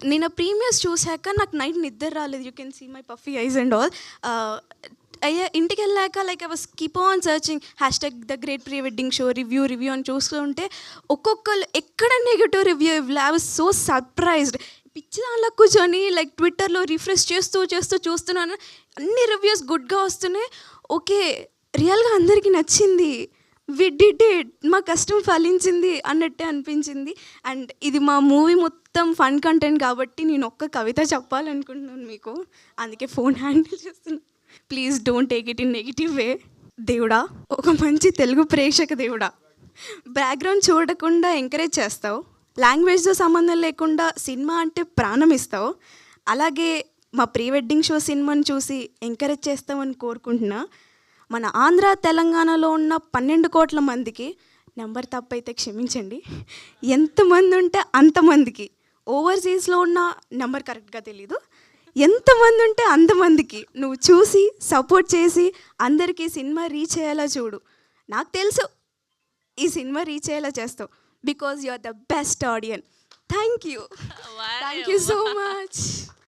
నేను ప్రీమియర్స్ చూసాక నాకు నైట్ నిద్ర రాలేదు. You can see my puffy eyes and all. ఇంటికెళ్ళాక like I was keep on searching hashtag the great pre wedding show review అని చూస్తుంటే ఒక్కొక్కళ్ళు ఎక్కడ నెగెటివ్ రివ్యూ ఇవ్వలే. I was so surprised. పిచ్చి దానిలో కూర్చొని లైక్ ట్విట్టర్లో రిఫ్రెష్ చేస్తూ చూస్తున్నాను. అన్ని రివ్యూస్ గుడ్గా వస్తున్నాయి. ఓకే, రియల్గా అందరికీ నచ్చింది. వి డిడ్ ఇట్, మా కష్టం ఫలించింది అన్నట్టే అనిపించింది. అండ్ ఇది మా మూవీ మొత్తం ఫన్ కంటెంట్ కాబట్టి నేను ఒక్క కవిత చెప్పాలనుకుంటున్నాను మీకు. అందుకే ఫోన్ హ్యాండిల్ చేస్తున్నాను. Please don't take it in negative వే. దేవుడా, ఒక మంచి తెలుగు ప్రేక్షక దేవుడా, బ్యాక్గ్రౌండ్ చూడకుండా ఎంకరేజ్ చేస్తావు, లాంగ్వేజ్తో సంబంధం లేకుండా సినిమా అంటే ప్రాణం ఇస్తావు, అలాగే మా ప్రీ వెడ్డింగ్ షో సినిమాని చూసి ఎంకరేజ్ చేస్తామని కోరుకుంటున్నా. మన ఆంధ్ర తెలంగాణలో ఉన్న 12 కోట్ల మందికి, నెంబర్ తప్పైతే క్షమించండి, ఎంతమంది ఉంటే అంతమందికి, ఓవర్సీస్లో ఉన్న నెంబర్ కరెక్ట్గా తెలీదు, ఎంతమంది ఉంటే అంతమందికి నువ్వు చూసి సపోర్ట్ చేసి అందరికీ సినిమా రీచ్ అయ్యేలా చూడు. నాకు తెలుసు ఈ సినిమా రీచ్ అయ్యేలా చేస్తావు, because you are the best audience. Thank you so much.